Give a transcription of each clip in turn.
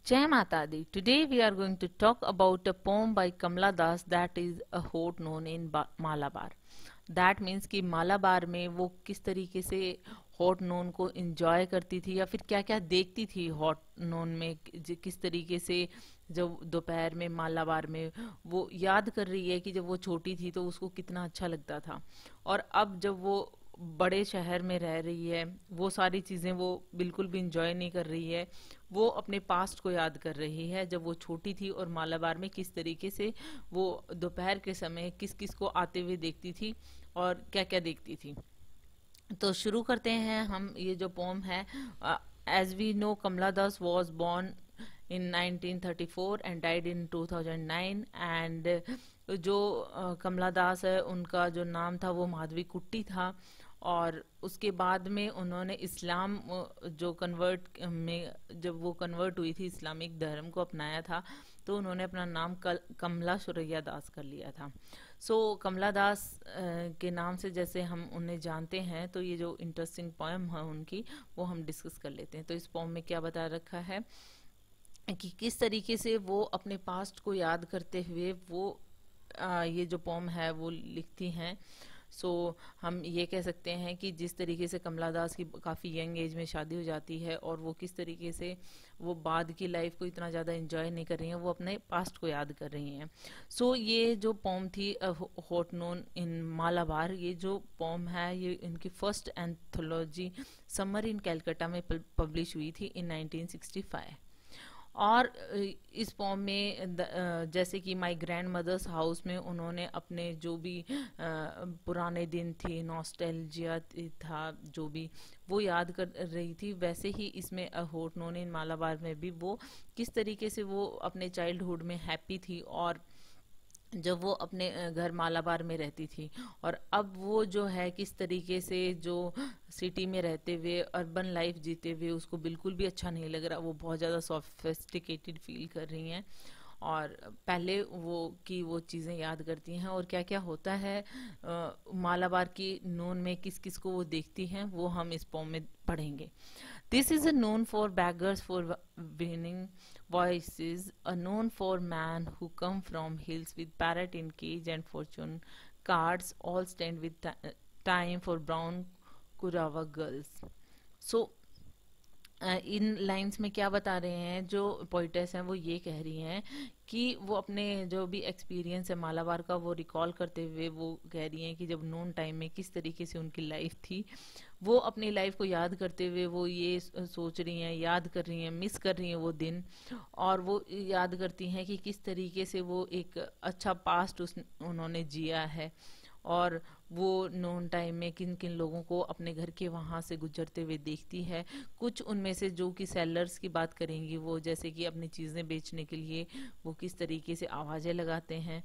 Jai Mata Di. Today we are going to talk about a poem by Kamla Das that is a hot known in Malabar. That means कि मालाबार में वो किस तरीके से hot known को enjoy करती थी या फिर क्या क्या देखती थी हॉट नोन में, किस तरीके से जब दोपहर में मालाबार में वो याद कर रही है कि जब वो छोटी थी तो उसको कितना अच्छा लगता था, और अब जब वो बड़े शहर में रह रही है वो सारी चीज़ें वो बिल्कुल भी इंजॉय नहीं कर रही है। वो अपने पास्ट को याद कर रही है जब वो छोटी थी और मालाबार में किस तरीके से वो दोपहर के समय किस किस को आते हुए देखती थी और क्या क्या देखती थी। तो शुरू करते हैं हम ये जो पोम है। As we know Kamala Das was born in 1934 and died in 2009 and जो कमला दास है उनका जो नाम था वो माधवी कुट्टी था, और उसके बाद में उन्होंने इस्लाम जो कन्वर्ट में जब वो कन्वर्ट हुई थी इस्लामिक धर्म को अपनाया था तो उन्होंने अपना नाम कमला सुरैया दास कर लिया था। कमला दास के नाम से जैसे हम उन्हें जानते हैं, तो ये जो इंटरेस्टिंग पोएम है उनकी वो हम डिस्कस कर लेते हैं। तो इस पोएम में क्या बता रखा है कि किस तरीके से वो अपने पास्ट को याद करते हुए वो ये जो पोम है वो लिखती हैं। हम ये कह सकते हैं कि जिस तरीके से कमला दास की काफ़ी यंग एज में शादी हो जाती है और वो किस तरीके से वो बाद की लाइफ को इतना ज़्यादा एंजॉय नहीं कर रही हैं, वो अपने पास्ट को याद कर रही हैं। ये जो पोम थी हॉट नोन इन मालाबार, ये जो पोम है ये इनकी first anthology summer in Calcutta में पब्लिश हुई थी इन 1965। और इस पोम में जैसे कि माय ग्रैंड मदर्स हाउस में उन्होंने अपने जो भी पुराने दिन थी, नॉस्टैल्जिया था जो भी वो याद कर रही थी, वैसे ही इसमें हॉट नोन इन मालाबार में भी वो किस तरीके से वो अपने चाइल्डहुड में हैप्पी थी और जब वो अपने घर मालाबार में रहती थी, और अब वो जो है किस तरीके से जो सिटी में रहते हुए अर्बन लाइफ जीते हुए उसको बिल्कुल भी अच्छा नहीं लग रहा, वो बहुत ज़्यादा सोफिस्टिकेटेड फील कर रही हैं और पहले वो चीज़ें याद करती हैं और क्या क्या होता है मालाबार की नून में किस किस को वो देखती हैं वो हम इस पोम में पढ़ेंगे। This is a known for beggars for winning voices, a known for man who come from hills with parrot in cage and fortune cards, all stand with time for brown Kurawa girls. So in lines में क्या बता रहे हैं, जो poetess हैं वो ये कह रही हैं कि वो अपने जो भी एक्सपीरियंस है मालाबार का वो रिकॉल करते हुए वो कह रही हैं कि जब नून टाइम में किस तरीके से उनकी लाइफ थी, वो अपनी लाइफ को याद करते हुए वो ये सोच रही हैं, याद कर रही हैं, मिस कर रही हैं वो दिन, और वो याद करती हैं कि किस तरीके से वो एक अच्छा पास्ट उन्होंने जिया है, और वो नोन टाइम में किन किन लोगों को अपने घर के वहाँ से गुजरते हुए देखती है। कुछ उनमें से जो कि सेलर्स की बात करेंगी, वो जैसे कि अपनी चीज़ें बेचने के लिए वो किस तरीके से आवाज़ें लगाते हैं,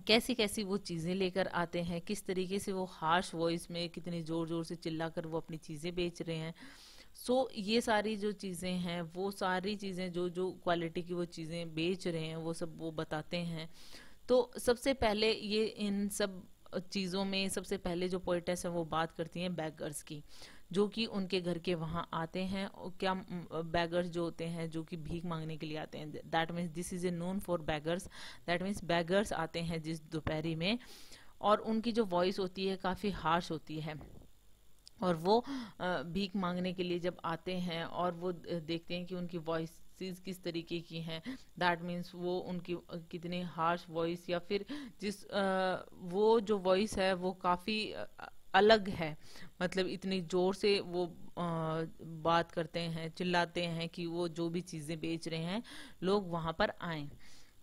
कैसी कैसी वो चीज़ें लेकर आते हैं, किस तरीके से वो हार्श वॉइस में कितनी ज़ोर ज़ोर से चिल्लाकर वो अपनी चीज़ें बेच रहे हैं। ये सारी जो चीज़ें हैं वो सारी चीज़ें जो जो क्वालिटी की वो चीज़ें बेच रहे हैं वो सब वो बताते हैं। तो सबसे पहले ये इन सब चीज़ों में सबसे पहले जो पोइटेस है वो बात करती हैं बैगर्स की, जो कि उनके घर के वहाँ आते हैं। और क्या बैगर्स जो होते हैं जो कि भीख मांगने के लिए आते हैं, that means this is a noon for beggars, that means beggars आते हैं जिस दोपहरी में, और उनकी जो वॉइस होती है काफ़ी हार्श होती है, और वो भीख मांगने के लिए जब आते हैं और वो देखते हैं कि उनकी वॉइस किस तरीके की हैं, दैट मीन्स वो उनकी कितनी हार्श वॉइस या फिर वो जो वॉइस है वो काफ़ी अलग है, मतलब इतनी ज़ोर से वो बात करते हैं, चिल्लाते हैं कि वो जो भी चीज़ें बेच रहे हैं लोग वहाँ पर आएं।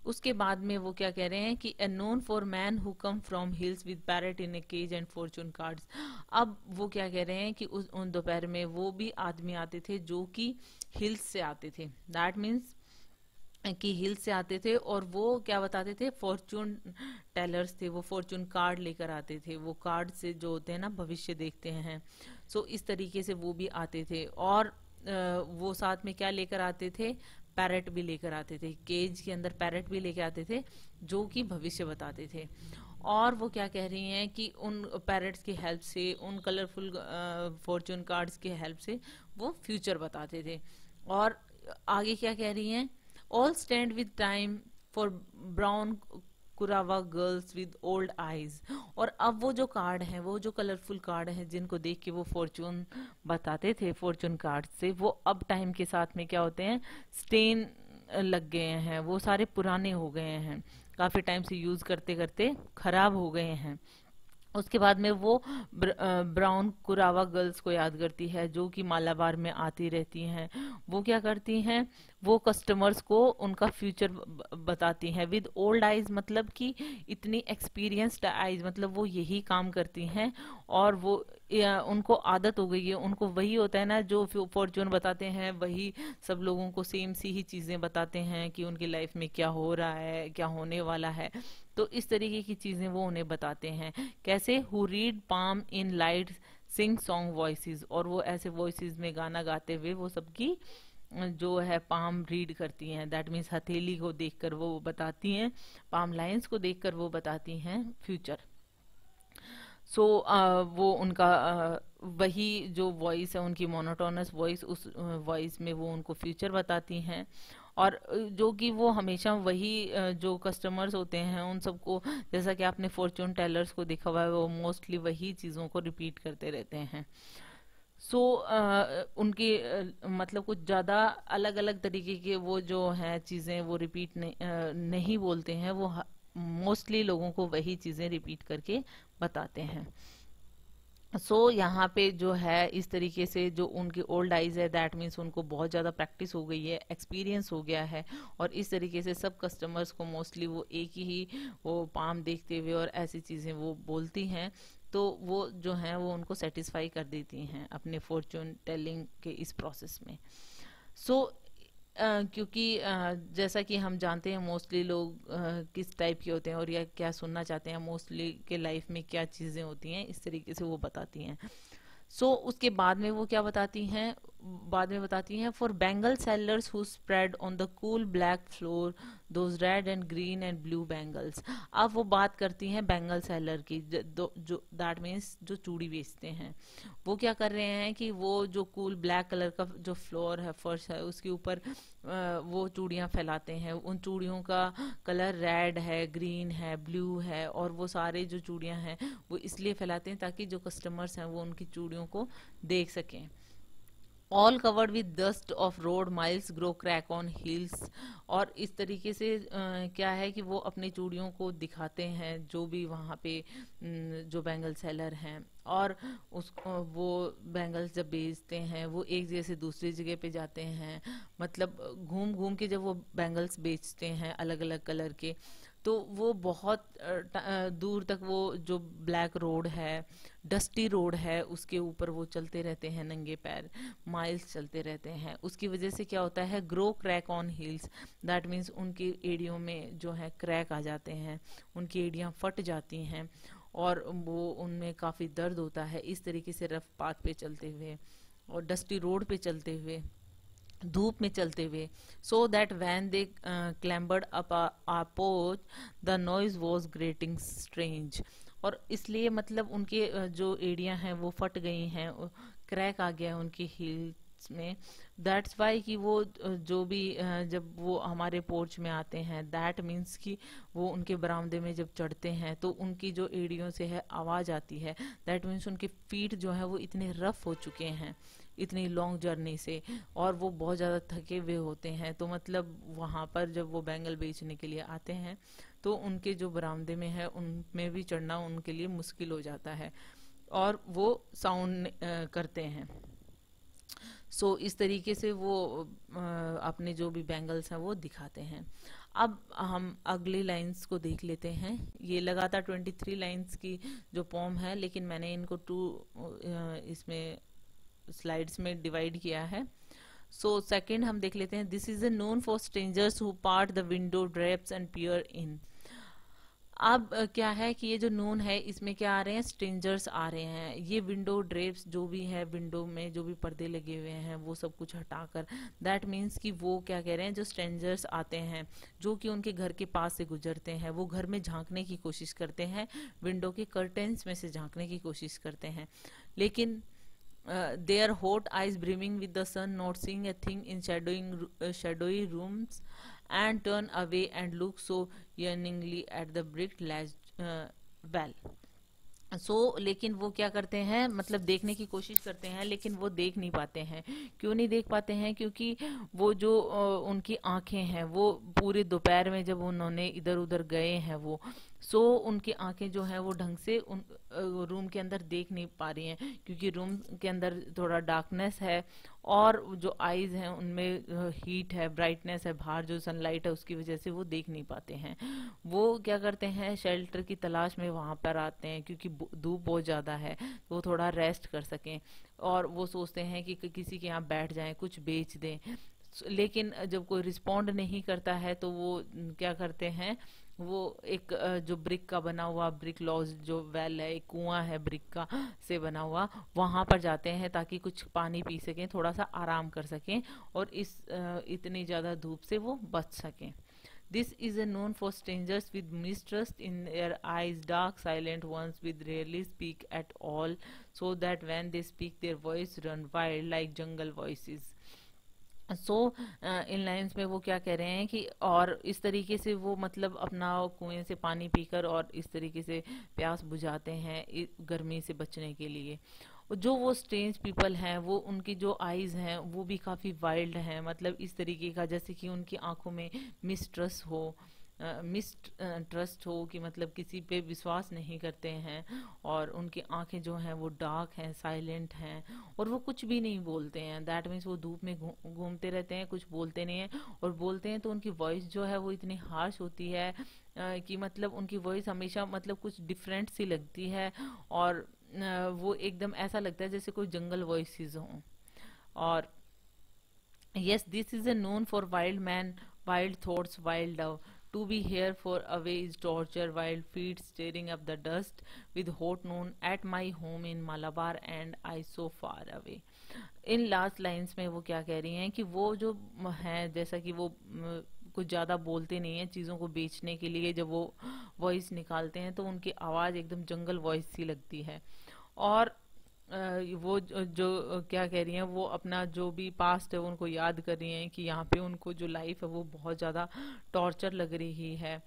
उसके बाद में वो क्या कह रहे हैं कि a noon for man who come from hills with parrot in a cage and fortune cards. अब वो क्या कह रहे हैं कि उन दोपहर में वो भी आदमी आते थे जो कि हिल्स से आते थे, दैट मीन्स कि हिल्स से आते थे, और वो क्या बताते थे, फॉर्चून टेलर्स थे, वो फॉर्चून कार्ड लेकर आते थे, वो कार्ड से जो होते हैं ना भविष्य देखते हैं। इस तरीके से वो भी आते थे, और वो साथ में क्या लेकर आते थे, पैरेट भी लेकर आते थे, केज के अंदर पैरेट भी लेकर आते थे जो कि भविष्य बताते थे। और वो क्या कह रही हैं कि उन पैरेट्स की हेल्प से, उन कलरफुल फॉर्चून कार्ड्स की हेल्प से वो फ्यूचर बताते थे। और आगे क्या कह रही हैं, all stand with time for brown Kurava girls with old eyes. और अब वो जो कार्ड हैं, वो जो कलरफुल कार्ड हैं जिनको देख के वो फॉर्चून बताते थे, फॉर्चून कार्ड से, वो अब टाइम के साथ में क्या होते हैं, स्टेन लग गए हैं, वो सारे पुराने हो गए हैं, काफी टाइम से यूज करते करते खराब हो गए हैं। उसके बाद में वो ब्राउन कुरावा गर्ल्स को याद करती है जो कि मालाबार में आती रहती हैं। वो क्या करती हैं, वो कस्टमर्स को उनका फ्यूचर बताती हैं। विद ओल्ड आइज मतलब कि इतनी एक्सपीरियंस्ड आइज, मतलब वो यही काम करती हैं और वो उनको आदत हो गई है, उनको वही होता है ना जो फॉर्चून बताते हैं, वही सब लोगों को सेम सी ही चीजें बताते हैं कि उनकी लाइफ में क्या हो रहा है, क्या होने वाला है। तो इस तरीके की चीजें वो उन्हें बताते हैं। कैसे, who read palm in light sing song voices, और वो ऐसे वॉइसेस में गाना गाते हुए वो सबकी जो है पाम रीड करती हैं। दैट मीन्स हथेली को देखकर वो बताती हैं, पाम लाइंस को देखकर वो बताती हैं फ्यूचर। सो वो उनका वही जो वॉइस है उनकी मोनोटोनस वॉइस, उस वॉइस में वो उनको फ्यूचर बताती हैं। और जो कि वो हमेशा वही जो कस्टमर्स होते हैं उन सबको, जैसा कि आपने फॉर्चून टेलर्स को देखा हुआ है, वो मोस्टली वही चीज़ों को रिपीट करते रहते हैं। सो उनकी मतलब कुछ ज़्यादा अलग अलग तरीके के वो जो हैं चीज़ें वो रिपीट नहीं बोलते हैं, वो मोस्टली लोगों को वही चीज़ें रिपीट करके बताते हैं। यहाँ पे जो है इस तरीके से जो उनकी ओल्ड आइज है, दैट मीन्स उनको बहुत ज़्यादा प्रैक्टिस हो गई है, एक्सपीरियंस हो गया है, और इस तरीके से सब कस्टमर्स को मोस्टली वो एक ही वो पाम देखते हुए और ऐसी चीज़ें वो बोलती हैं, तो वो जो हैं वो उनको सेटिस्फाई कर देती हैं अपने फॉर्चून टेलिंग के इस प्रोसेस में। सो क्योंकि जैसा कि हम जानते हैं मोस्टली लोग किस टाइप के होते हैं और या क्या सुनना चाहते हैं, मोस्टली के लाइफ में क्या चीज़ें होती हैं, इस तरीके से वो बताती हैं। उसके बाद में वो क्या बताती हैं, बाद में बताती हैं, for bangle sellers who spread on the cool black floor those red and green and blue bangles. अब वो बात करती हैं बैंगल सेलर की, जो दैट मीन्स जो चूड़ी बेचते हैं। वो क्या कर रहे हैं कि वो जो कूल ब्लैक कलर का जो फ्लोर है, फर्श है, उसके ऊपर वो चूड़ियाँ फैलाते हैं। उन चूड़ियों का कलर रेड है, ग्रीन है, ब्लू है, और वो सारे जो चूड़ियाँ हैं वो इसलिए फैलाते हैं ताकि जो कस्टमर्स हैं वो उनकी चूड़ियों को देख सकें। All covered with dust of road miles grow crack on heels. और इस तरीके से क्या है कि वो अपनी चूड़ियों को दिखाते हैं जो भी वहाँ पे जो बैंगल सेलर हैं, और उस वो बैंगल्स जब बेचते हैं वो एक जगह से दूसरी जगह पे जाते हैं, मतलब घूम घूम के जब वो बैंगल्स बेचते हैं अलग अलग कलर के, तो वो बहुत दूर तक वो जो ब्लैक रोड है, डस्टी रोड है, उसके ऊपर वो चलते रहते हैं नंगे पैर, माइल्स चलते रहते हैं। उसकी वजह से क्या होता है, grow crack on heels, that means उनकी एड़ियों में जो है क्रैक आ जाते हैं, उनकी एड़ियाँ फट जाती हैं और वो उनमें काफ़ी दर्द होता है। इस तरीके से रफ पाथ पे चलते हुए और डस्टी रोड पे चलते हुए, धूप में चलते हुए, so that when they clambered up a porch the noise was grating strange. और इसलिए मतलब उनके जो एड़ियाँ हैं वो फट गई हैं, क्रैक आ गया है उनकी हील्स में। दैट्स वाई कि वो जो भी जब वो हमारे पोर्च में आते हैं, दैट मीन्स कि वो उनके बरामदे में जब चढ़ते हैं तो उनकी जो एड़ियों से है आवाज़ आती है, दैट मीन्स उनके फीट जो है वो इतने रफ हो चुके हैं इतनी लॉन्ग जर्नी से, और वो बहुत ज़्यादा थके हुए होते हैं। तो मतलब वहाँ पर जब वो बैंगल बेचने के लिए आते हैं तो उनके जो बरामदे में है उनमें भी चढ़ना उनके लिए मुश्किल हो जाता है और वो साउंड करते हैं। इस तरीके से वो अपने जो भी बैंगल्स हैं वो दिखाते हैं। अब हम अगली लाइंस को देख लेते हैं। ये लगातार 23 लाइंस की जो पोम है, लेकिन मैंने इनको इसमें स्लाइड्स में डिवाइड किया है। सेकंड हम देख लेते हैं, this is noon for strangers who part the window drapes and peer in. अब क्या है कि ये जो नून है इसमें क्या आ रहे हैं, स्ट्रेंजर्स आ रहे हैं। ये विंडो ड्रेप्स जो भी है, विंडो में जो भी पर्दे लगे हुए हैं वो सब कुछ हटाकर, दैट मीन्स कि वो क्या कह रहे हैं, जो स्ट्रेंजर्स आते हैं जो कि उनके घर के पास से गुजरते हैं, वो घर में झांकने की कोशिश करते हैं, विंडो के कर्टेन्स में से झांकने की कोशिश करते हैं, लेकिन their hot eyes brimming with the sun, not seeing a thing in shadowy rooms, and turn away and look so yearningly at the brick latched well. लेकिन वो क्या करते हैं, मतलब देखने की कोशिश करते हैं लेकिन वो देख नहीं पाते हैं। क्यों नहीं देख पाते हैं? क्योंकि वो जो उनकी आंखें हैं वो पूरे दोपहर में जब उन्होंने इधर उधर गए हैं वो, उनकी आंखें जो हैं वो ढंग से उन रूम के अंदर देख नहीं पा रही हैं, क्योंकि रूम के अंदर थोड़ा डार्कनेस है और जो आईज हैं उनमें हीट है, ब्राइटनेस है, बाहर जो सनलाइट है उसकी वजह से वो देख नहीं पाते हैं। वो क्या करते हैं, शेल्टर की तलाश में वहां पर आते हैं, क्योंकि धूप बहुत ज़्यादा है तो वो थोड़ा रेस्ट कर सकें, और वो सोचते हैं कि किसी के यहाँ बैठ जाएं, कुछ बेच दें। लेकिन जब कोई रिस्पॉन्ड नहीं करता है तो वो क्या करते हैं, वो एक जो ब्रिक का बना हुआ, ब्रिक लॉज जो वेल है, एक कुआं है ब्रिक का से बना हुआ, वहां पर जाते हैं ताकि कुछ पानी पी सकें, थोड़ा सा आराम कर सकें और इस इतनी ज्यादा धूप से वो बच सकें। This is known for strangers with mistrust in their eyes, dark, silent ones with rarely speak at all, so that when they speak, their voice run wild like jungle voices. In lines में वो क्या कह रहे हैं कि और इस तरीके से वो मतलब अपना कुएं से पानी पीकर और इस तरीके से प्यास बुझाते हैं गर्मी से बचने के लिए। जो वो स्ट्रेंज पीपल हैं वो उनकी जो आईज हैं वो भी काफ़ी वाइल्ड हैं, मतलब इस तरीके का जैसे कि उनकी आंखों में मिसट्रस्ट हो, ट्रस्ट हो कि मतलब किसी पे विश्वास नहीं करते हैं, और उनकी आंखें जो हैं वो डार्क हैं, साइलेंट हैं, और वो कुछ भी नहीं बोलते हैं। दैट मीन्स वो धूप में घूमते रहते हैं, कुछ बोलते नहीं हैं, और बोलते हैं तो उनकी वॉइस जो है वो इतनी हार्श होती है कि मतलब उनकी वॉइस हमेशा मतलब कुछ डिफरेंट सी लगती है, और वो एकदम ऐसा लगता है जैसे कोई जंगल वॉइसेस हों। और yes, this is a known for wild man, wild thoughts, wild love. To be here for away is torture, wild feet staring up the dust with hot noon at my home in Malabar and I so far away. In last lines में वो क्या कह रही हैं कि वो जो हैं, जैसा कि वो कुछ ज़्यादा बोलते नहीं हैं, चीज़ों को बेचने के लिए जब वो वॉइस निकालते हैं तो उनकी आवाज़ एकदम जंगल वॉइस सी लगती है। और वो जो क्या कह रही हैं, वो अपना जो भी पास्ट है उनको याद कर रही हैं कि यहाँ पे उनको जो लाइफ है वो बहुत ज़्यादा टॉर्चर लग रही है।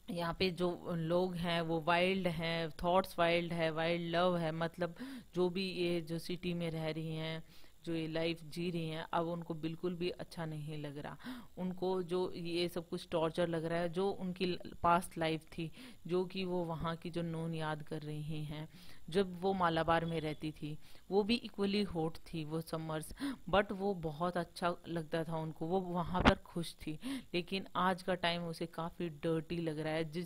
यहाँ पे जो लोग हैं वो वाइल्ड हैं, थॉट्स वाइल्ड है, वाइल्ड लव है, मतलब जो भी ये जो सिटी में रह रही हैं, जो ये लाइफ जी रही हैं, अब उनको बिल्कुल भी अच्छा नहीं लग रहा। उनको जो ये सब कुछ टॉर्चर लग रहा है, जो उनकी पास्ट लाइफ थी, जो कि वो वहाँ की जो नून याद कर रही हैं, जब वो मालाबार में रहती थी, वो भी इक्वली हॉट थी वो समर्स, बट वो बहुत अच्छा लगता था उनको, वो वहाँ पर खुश थी। लेकिन आज का टाइम उसे काफ़ी डर्टी लग रहा है,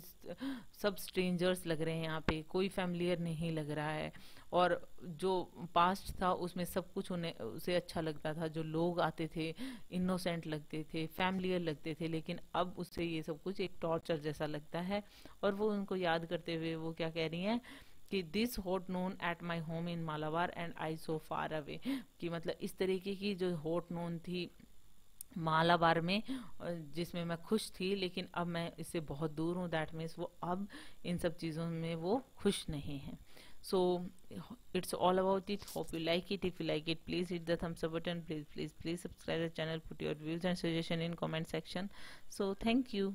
सब स्ट्रेंजर्स लग रहे हैं, यहाँ पे कोई फैमिलियर नहीं लग रहा है। और जो पास्ट था उसमें सब कुछ उन्हें उसे अच्छा लगता था, जो लोग आते थे इनोसेंट लगते थे, फैमिलियर लगते थे, लेकिन अब उससे ये सब कुछ एक टॉर्चर जैसा लगता है। और वो उनको याद करते हुए वो क्या कह रही हैं कि this hot Noon at my home in Malabar and I so far away, कि मतलब इस तरीके की जो हॉट नून थी मालाबार में जिसमें मैं खुश थी, लेकिन अब मैं इससे बहुत दूर हूँ। दैट मीन्स वो अब इन सब चीज़ों में वो खुश नहीं है। So it's all about it. Hope you like it. If you like it, please hit the thumbs up button. Please subscribe the channel. Put your views and suggestion in comment section. So thank you.